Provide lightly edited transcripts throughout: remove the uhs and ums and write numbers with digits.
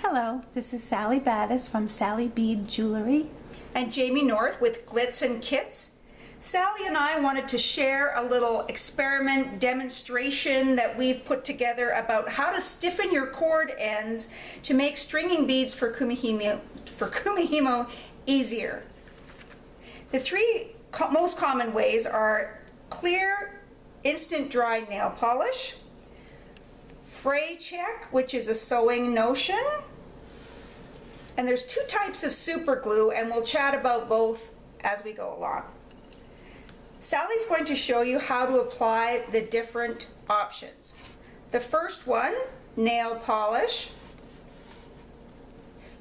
Hello, this is Sally Battis from Sally Bead Jewelry. And Jamie North with Glitz and Kits. Sally and I wanted to share a little experiment demonstration that we've put together about how to stiffen your cord ends to make stringing beads for Kumihimo easier. The three most common ways are clear, instant dry nail polish, fray check, which is a sewing notion, and there's two types of super glue, and we'll chat about both as we go along. Sally's going to show you how to apply the different options. The first one, nail polish.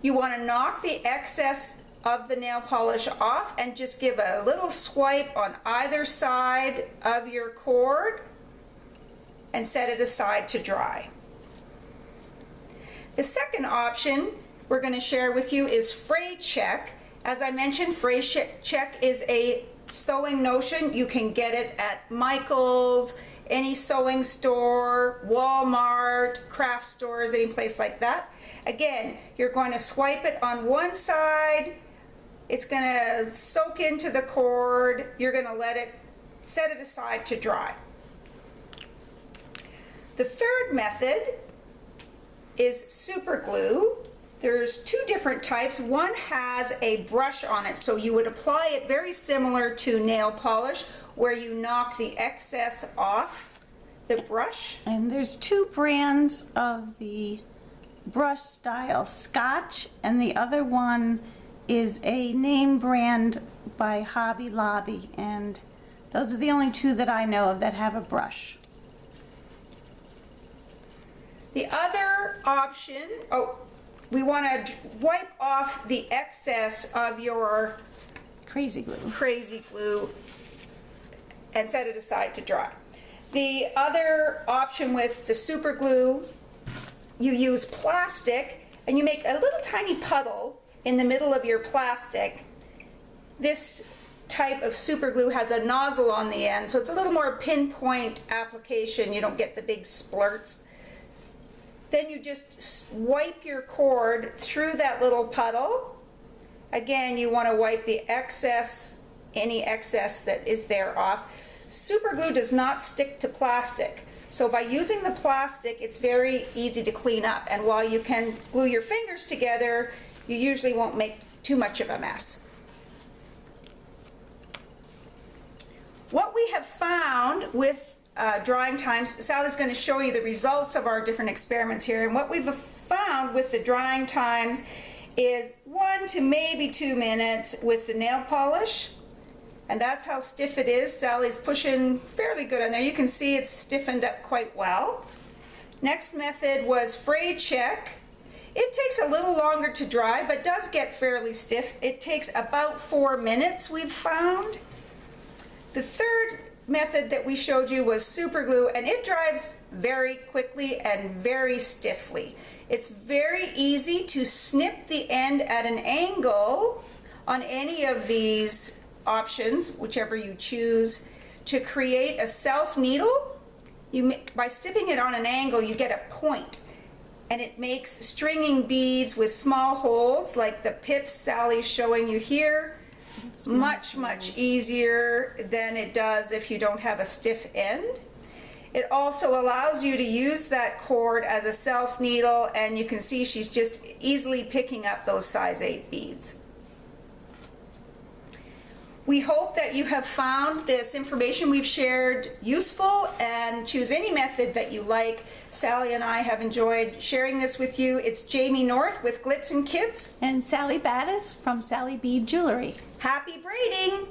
You want to knock the excess of the nail polish off and just give a little swipe on either side of your cord and set it aside to dry. The second option we're going to share with you is fray check. As I mentioned, fray check is a sewing notion. You can get it at Michael's, any sewing store, Walmart, craft stores, any place like that. Again, you're going to swipe it on one side. It's going to soak into the cord. You're going to set it aside to dry. The third method is super glue. There's two different types. One has a brush on it, so you would apply it very similar to nail polish, where you knock the excess off the brush. And there's two brands of the brush style, Scotch, and the other one is a name brand by Hobby Lobby, and those are the only two that I know of that have a brush. The other option, we want to wipe off the excess of your crazy glue and set it aside to dry. The other option with the super glue, you use plastic and you make a little tiny puddle in the middle of your plastic. This type of super glue has a nozzle on the end, so it's a little more pinpoint application. You don't get the big splurts. Then you just wipe your cord through that little puddle. Again, you want to wipe the excess, any excess that is there off. Super glue does not stick to plastic. So by using the plastic, it's very easy to clean up. And while you can glue your fingers together, you usually won't make too much of a mess. What we have found with drying times, Sally's going to show you the results of our different experiments here, and what we've found with the drying times is 1 to maybe 2 minutes with the nail polish, and that's how stiff it is. Sally's pushing fairly good on there. You can see it's stiffened up quite well. Next method was fray check. It takes a little longer to dry, but does get fairly stiff. It takes about 4 minutes, we've found. The third method that we showed you was super glue, and it dries very quickly and very stiffly. It's very easy to snip the end at an angle on any of these options, whichever you choose, to create a self needle. By snipping it on an angle, you get a point, and it makes stringing beads with small holes like the pips Sally's showing you here much easier than it does if you don't have a stiff end. It also allows you to use that cord as a self needle, and you can see she's just easily picking up those size 8 beads. We hope that you have found this information we've shared useful, and choose any method that you like. Sally and I have enjoyed sharing this with you. It's Jamie North with Glitz and Kits. And Sally Battis from Sally Bead Jewelry. Happy braiding!